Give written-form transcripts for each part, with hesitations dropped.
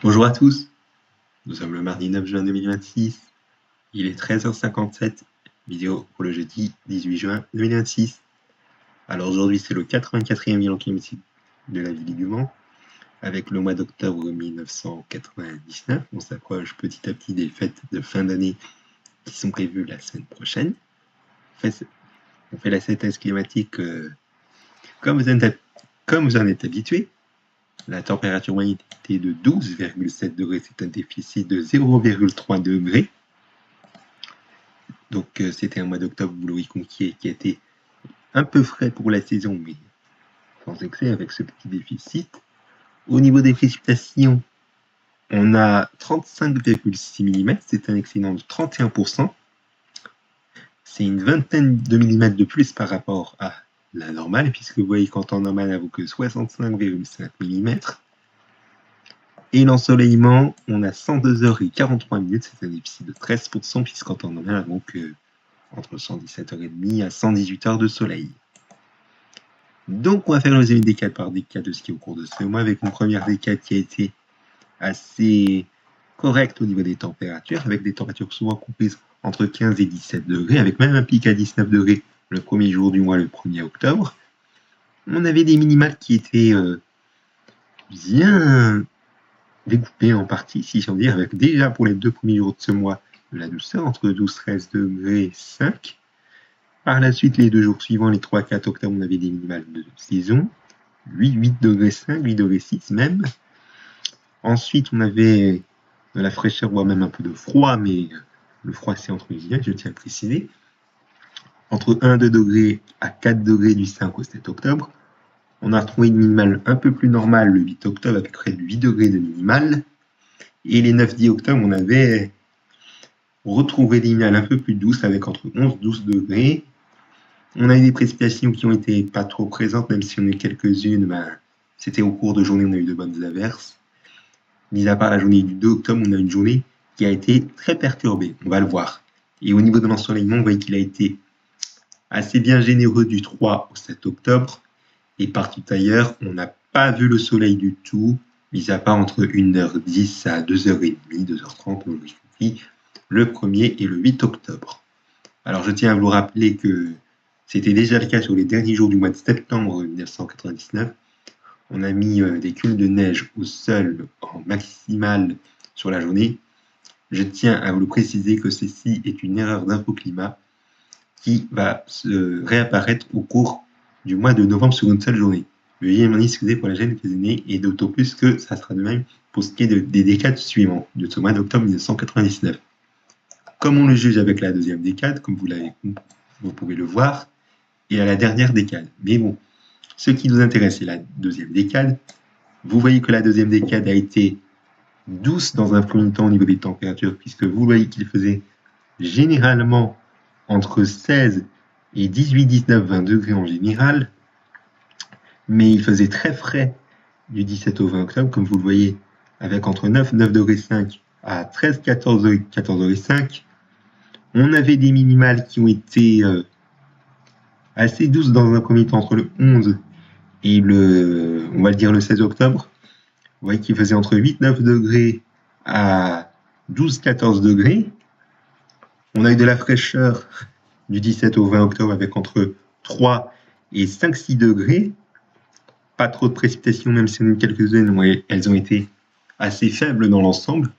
Bonjour à tous, nous sommes le mardi 9 juin 2026, il est 13h57, vidéo pour le jeudi 18 juin 2026. Alors aujourd'hui c'est le 84e bilan climatique de la ville du Mans, avec le mois d'octobre 1999, on s'approche petit à petit des fêtes de fin d'année qui sont prévues la semaine prochaine. On fait la synthèse climatique comme vous en êtes habitués. La température moyenne était de 12,7 degrés, c'est un déficit de 0,3 degrés. Donc c'était un mois d'octobre, vous l'aurez compris, qui a été un peu frais pour la saison, mais sans excès avec ce petit déficit. Au niveau des précipitations, on a 35,6 mm, c'est un excédent de 31%. C'est une vingtaine de millimètres de plus par rapport à la normale, puisque vous voyez qu'en temps normal, elle vaut que 65,5 mm. Et l'ensoleillement, on a 102h43, c'est un déficit de 13%, puisqu'en temps normal, elle vaut que entre 117h30 à 118 heures de soleil. Donc on va faire le deuxième décade par décade de ski au cours de ce mois, avec une première décade qui a été assez correcte au niveau des températures, avec des températures souvent comprises entre 15 et 17 degrés, avec même un pic à 19 degrés le premier jour du mois, le 1er octobre. On avait des minimales qui étaient bien découpées en partie, si j'en dire, avec déjà pour les 2 premiers jours de ce mois de la douceur, entre 12-13 degrés et 5. Par la suite, les 2 jours suivants, les 3-4 octobre, on avait des minimales de saison, 8 degrés 5, 8 degrés 6 même. Ensuite, on avait de la fraîcheur, voire même un peu de froid, mais le froid c'est entre guillemets, je tiens à préciser. Entre 1-2 degrés à 4 degrés du 5 au 7 octobre. On a retrouvé une minimale un peu plus normale le 8 octobre avec près de 8 degrés de minimale. Et les 9-10 octobre, on avait retrouvé des minimales un peu plus douces avec entre 11-12 degrés. On a eu des précipitations qui ont été pas trop présentes, même si on a eu quelques-unes, c'était au cours de journée, on a eu de bonnes averses. Mis à part la journée du 2 octobre, on a une journée qui a été très perturbée, on va le voir. Et au niveau de l'ensoleillement, on voit qu'il a été assez bien généreux du 3 au 7 octobre. Et partout ailleurs, on n'a pas vu le soleil du tout, mis à part entre 1h10 à 2h30, 2h30, on l'a compris, le 1er et le 8 octobre. Alors je tiens à vous rappeler que c'était déjà le cas sur les derniers jours du mois de septembre 1999. On a mis des cumuls de neige au sol en maximal sur la journée. Je tiens à vous le préciser que ceci est une erreur d'infoclimat qui va se réapparaître au cours du mois de novembre sur une seule journée. Veuillez m'en excuser pour la gêne occasionnée et d'autant plus que ça sera de même pour ce qui est des décades suivantes de ce mois d'octobre 1999. Comme on le juge avec la deuxième décade, comme vous pouvez le voir, et à la dernière décade. Mais bon, ce qui nous intéresse, c'est la deuxième décade. Vous voyez que la deuxième décade a été douce dans un premier temps au niveau des températures, puisque vous voyez qu'il faisait généralement entre 16 et 18, 19, 20 degrés en général, mais il faisait très frais du 17 au 20 octobre, comme vous le voyez, avec entre 9, 9 degrés 5 à 13, 14 degrés, 14 degrés 5. On avait des minimales qui ont été assez douces dans un premier temps entre le 11 et on va le dire le 16 octobre. Vous voyez qu'il faisait entre 8-9 degrés à 12-14 degrés. On a eu de la fraîcheur du 17 au 20 octobre avec entre 3 et 5-6 degrés. Pas trop de précipitations, même si on a eu quelques-unes, elles ont été assez faibles dans l'ensemble.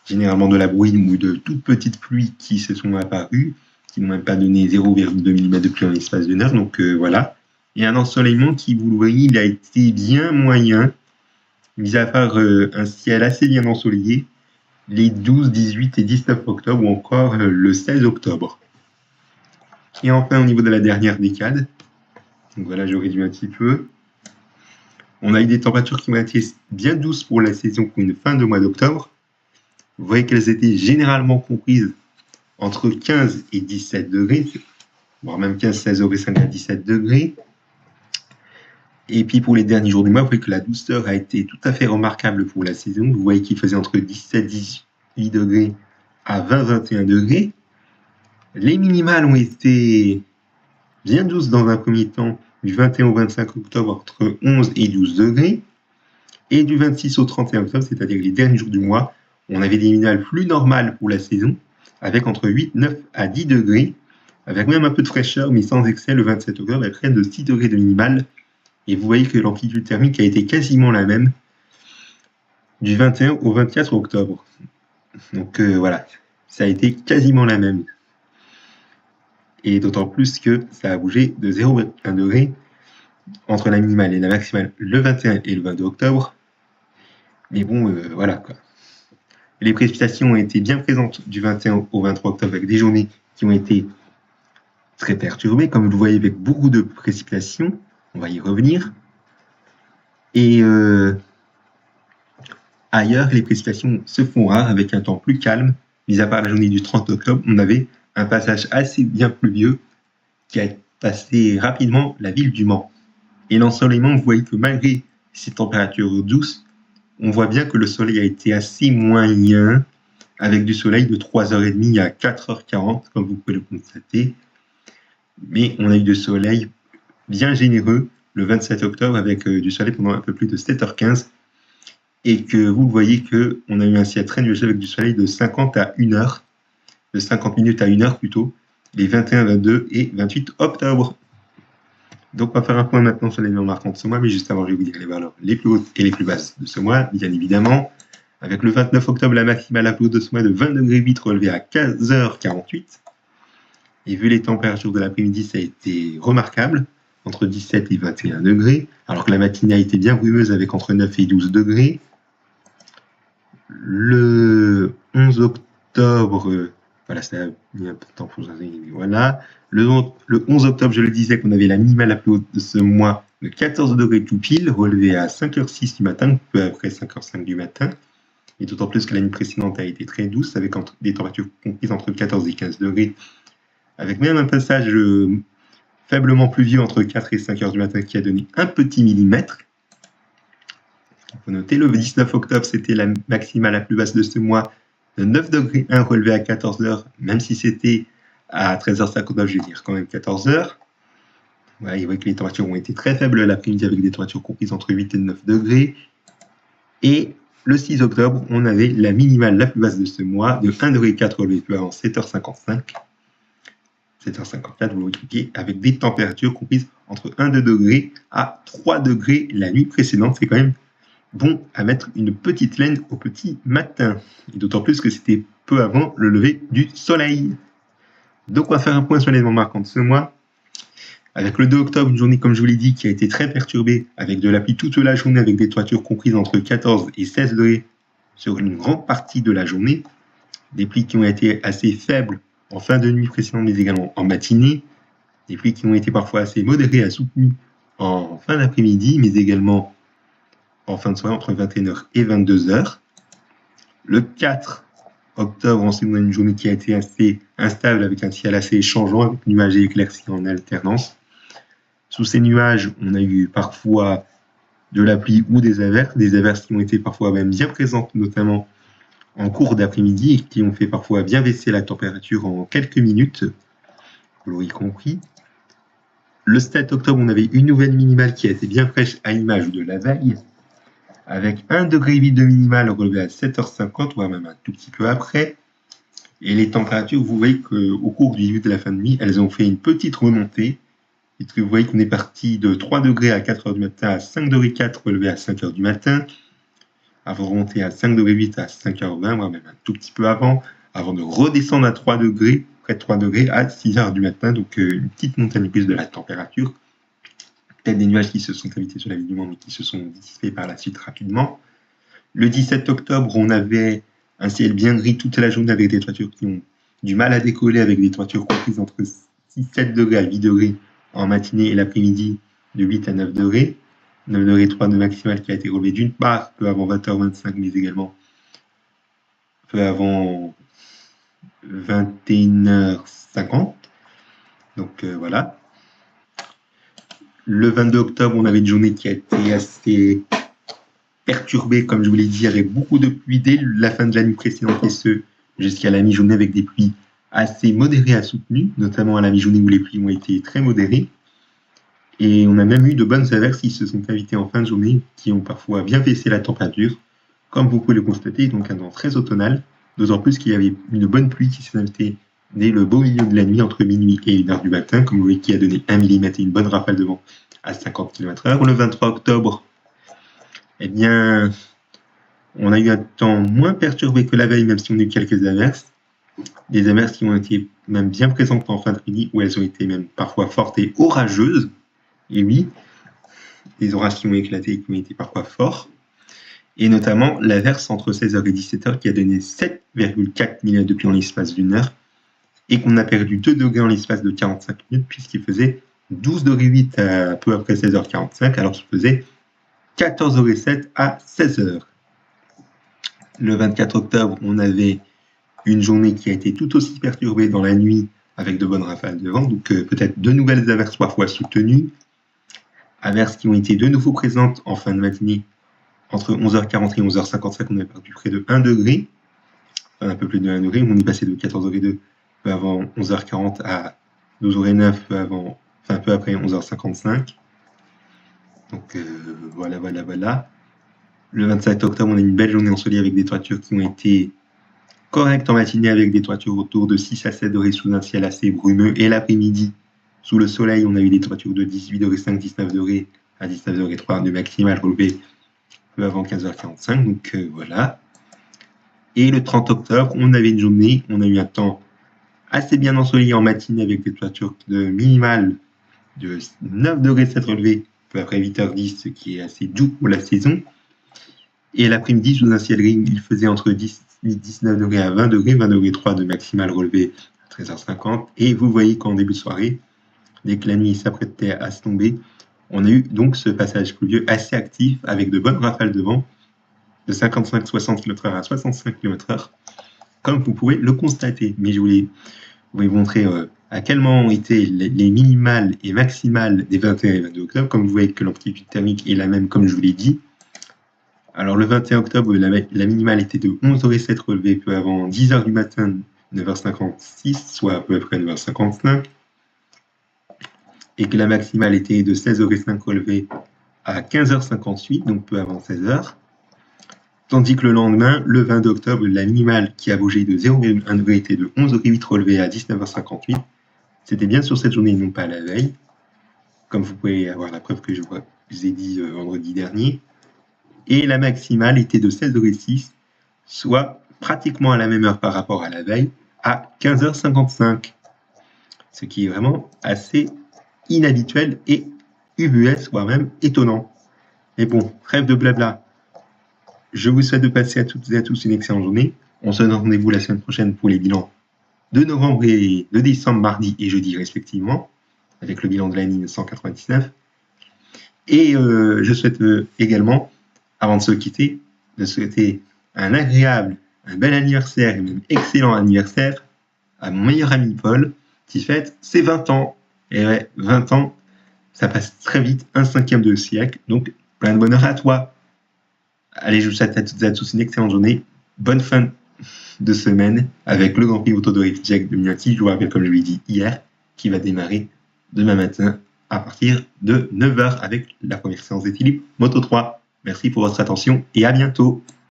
Généralement de la bruine ou de toutes petites pluies qui se sont apparues, qui n'ont même pas donné 0,2 mm de pluie en l'espace d'une heure. Donc voilà. Et un ensoleillement qui, vous le voyez, il a été bien moyen, mis à part un ciel assez bien ensoleillé, les 12, 18 et 19 octobre, ou encore le 16 octobre. Et enfin, au niveau de la dernière décade, donc voilà, je réduis un petit peu, on a eu des températures qui ont été bien douces pour la saison pour une fin de mois d'octobre. Vous voyez qu'elles étaient généralement comprises entre 15 et 17 degrés, voire même 15, 16 degrés, 5 à 17 degrés. Et puis pour les derniers jours du mois, vous voyez que la douceur a été tout à fait remarquable pour la saison. Vous voyez qu'il faisait entre 17, 18 degrés à 20, 21 degrés. Les minimales ont été bien douces dans un premier temps, du 21 au 25 octobre, entre 11 et 12 degrés. Et du 26 au 31 octobre, c'est-à-dire les derniers jours du mois, on avait des minimales plus normales pour la saison, avec entre 8, 9 à 10 degrés, avec même un peu de fraîcheur, mais sans excès le 27 octobre, avec près de 6 degrés de minimale. Et vous voyez que l'amplitude thermique a été quasiment la même du 21 au 24 octobre. Donc voilà, ça a été quasiment la même. Et d'autant plus que ça a bougé de 0,1 degré entre la minimale et la maximale le 21 et le 22 octobre. Mais bon, voilà quoi. Les précipitations ont été bien présentes du 21 au 23 octobre avec des journées qui ont été très perturbées, comme vous le voyez, avec beaucoup de précipitations. On va y revenir. Et ailleurs, les précipitations se font rares avec un temps plus calme. Mis à part la journée du 30 octobre, on avait un passage assez bien pluvieux qui a passé rapidement la ville du Mans. Et l'ensoleillement, vous voyez que malgré ces températures douces, on voit bien que le soleil a été assez moyen, avec du soleil de 3h30 à 4h40, comme vous pouvez le constater. Mais on a eu du soleil bien généreux le 27 octobre, avec du soleil pendant un peu plus de 7h15. Et que vous voyez qu'on a eu un ciel très nuageux avec du soleil de 50 à 1 heure, de 50 minutes à 1 heure plutôt, les 21, 22 et 28 octobre. Donc on va faire un point maintenant sur les valeurs marquantes de ce mois, mais juste avant je vais vous dire les valeurs les plus hautes et les plus basses de ce mois, bien évidemment. Avec le 29 octobre, la maximale la plus haute de ce mois de 20 degrés 8 relevée à 15h48. Et vu les températures de l'après-midi, ça a été remarquable, entre 17 et 21 degrés, alors que la matinée a été bien brumeuse avec entre 9 et 12 degrés. Le 11 octobre, voilà, ça a mis un peu de temps pour arriver, voilà. Le 11 octobre, je le disais, qu'on avait la minimale la plus haute de ce mois de 14 degrés tout pile, relevée à 5h06 du matin, peu après 5h05 du matin. Et d'autant plus que l'année précédente a été très douce, avec des températures comprises entre 14 et 15 degrés, avec même un passage faiblement pluvieux entre 4 et 5 heures du matin qui a donné un petit millimètre. Il faut noter, le 19 octobre, c'était la maximale la plus basse de ce mois, de 9 degrés 1 relevé à 14 heures, même si c'était à 13h59, je vais dire quand même 14 heures. Voilà, vous voyez que les températures ont été très faibles l'après-midi avec des températures comprises entre 8 et 9 degrés. Et le 6 octobre, on avait la minimale la plus basse de ce mois, de 1,4 degré relevé peu avant 7h55. 7h54, vous voyez, avec des températures comprises entre 1,2 degré à 3 degrés la nuit précédente. C'est quand même bon à mettre une petite laine au petit matin. Et d'autant plus que c'était peu avant le lever du soleil. Donc on va faire un point sur les événements marquants de ce mois. Avec le 2 octobre, une journée, comme je vous l'ai dit, qui a été très perturbée, avec de la pluie toute la journée, avec des températures comprises entre 14 et 16 degrés sur une grande partie de la journée. Des pluies qui ont été assez faibles en fin de nuit précédente, mais également en matinée. Des pluies qui ont été parfois assez modérées à soutenues en fin d'après-midi, mais également en fin de soirée entre 21h et 22h. Le 4 octobre, on s'est donné une journée qui a été assez instable avec un ciel assez changeant, avec nuages et éclaircies en alternance. Sous ces nuages, on a eu parfois de la pluie ou des averses qui ont été parfois même bien présentes, notamment en cours d'après-midi, et qui ont fait parfois bien baisser la température en quelques minutes, vous l'aurez compris. Le 7 octobre, on avait une nouvelle minimale qui a été bien fraîche à l'image de la veille, avec 1,8 degré de minimale relevé à 7h50, voire même un tout petit peu après. Et les températures, vous voyez qu'au cours du début de la fin de nuit, elles ont fait une petite remontée. Et que vous voyez qu'on est parti de 3 degrés à 4h du matin à 5,4 degrés relevé à 5h du matin, avant de remonter à 5,8 degrés à 5h20, voire même un tout petit peu avant de redescendre à 3 degrés, près de 3 degrés à 6h du matin. Donc une petite montagne plus de la température. Peut-être des nuages qui se sont invités sur la ville du Mans, mais qui se sont dissipés par la suite rapidement. Le 17 octobre, on avait un ciel bien gris toute la journée avec des températures qui ont du mal à décoller, avec des températures comprises entre 6-7 degrés à 8 degrés en matinée et l'après-midi de 8 à 9 degrés. 9 degrés 3 de maximale qui a été relevé d'une part peu avant 20h25, mais également peu avant 21h50. Donc voilà. Le 22 octobre, on avait une journée qui a été assez perturbée, comme je vous l'ai dit, avec beaucoup de pluie dès la fin de la nuit précédente et ce jusqu'à la mi-journée avec des pluies assez modérées à soutenues, notamment à la mi-journée où les pluies ont été très modérées. Et on a même eu de bonnes averses qui se sont invitées en fin de journée, qui ont parfois bien baissé la température, comme vous pouvez le constater, donc un temps très automnal, d'autant plus qu'il y avait une bonne pluie qui s'est invitée dès le beau milieu de la nuit, entre minuit et 1h du matin, comme vous voyez, qui a donné 1 mm et une bonne rafale de vent à 50 km/h. Le 23 octobre, eh bien, on a eu un temps moins perturbé que la veille, même si on a eu quelques averses. Des averses qui ont été même bien présentes en fin de midi, où elles ont été même parfois fortes et orageuses. Et oui, des orages qui ont éclaté et qui ont été parfois forts. Et notamment l'averse entre 16h et 17h qui a donné 7,4 mm de pluie en l'espace d'une heure et qu'on a perdu 2 degrés en l'espace de 45 minutes puisqu'il faisait 12,8 degrés à peu après 16h45 alors qu'il faisait 14,7 degrés à 16h. Le 24 octobre, on avait une journée qui a été tout aussi perturbée dans la nuit avec de bonnes rafales de vent, donc peut-être de nouvelles averses parfois soutenues, averses qui ont été de nouveau présentes en fin de matinée. Entre 11h40 et 11h55, on a perdu près de 1 degré, un peu plus de 1 degré. On est passé de 14,2 peu avant 11h40 à 12,9 peu après 11h55. Donc voilà. Le 27 octobre, on a une belle journée ensoleillée avec des toitures qui ont été correctes en matinée, avec des toitures autour de 6 à 7 degrés sous un ciel assez brumeux. Et l'après-midi, sous le soleil, on a eu des toitures de 18,5 degrés, 19 degrés à 19,3 degrés de maximal relevé peu avant 15h45. Donc voilà. Et le 30 octobre, on avait une journée, on a eu un temps assez bien ensoleillé en matinée avec des toitures de minimales de 9 degrés 7 relevés peu après 8h10, ce qui est assez doux pour la saison. Et l'après-midi, sous un ciel gris, il faisait entre 19 degrés à 20 degrés, 20 degrés 3 de maximal relevé à 13h50. Et vous voyez qu'en début de soirée, dès que la nuit s'apprêtait à se tomber, on a eu donc ce passage pluvieux assez actif avec de bonnes rafales de vent de 55-60 km/h à 65 km/h, comme vous pouvez le constater. Mais je voulais vous montrer à quel moment ont été les minimales et maximales des 21 et 22 octobre. Comme vous voyez que l'amplitude thermique est la même, comme je vous l'ai dit. Alors le 21 octobre, la minimale était de 11,7 degrés relevée peu avant 10h du matin, 9h56, soit à peu près 9h55. Et que la maximale était de 16,5 degrés relevée à 15h58, donc peu avant 16h. Tandis que le lendemain, le 22 octobre, la minimale qui a bougé de 0,1 degré était de 11,8 degrés relevée à 19h58. C'était bien sur cette journée et non pas la veille, comme vous pouvez avoir la preuve que je vous ai dit vendredi dernier. Et la maximale était de 16,6 degrés, soit pratiquement à la même heure par rapport à la veille, à 15h55. Ce qui est vraiment assez inhabituel et ubuesque, voire même étonnant. Mais bon, trêve de blabla. Je vous souhaite de passer à toutes et à tous une excellente journée. On se donne rendez-vous la semaine prochaine pour les bilans de novembre et de décembre, mardi et jeudi respectivement, avec le bilan de l'année 1999. Et je souhaite également, avant de se quitter, de souhaiter un agréable, un bel anniversaire et même excellent anniversaire à mon meilleur ami Paul, qui fête ses 20 ans. Et ouais, 20 ans, ça passe très vite, un 5e de siècle, donc plein de bonheur à toi. Allez, je vous souhaite à toutes et à tous une excellente journée. Bonne fin de semaine avec le Grand Prix Moto de Jack 2026, je vous rappelle comme je l'ai dit hier, qui va démarrer demain matin à partir de 9h avec la première séance d'équilibre Moto 3. Merci pour votre attention et à bientôt.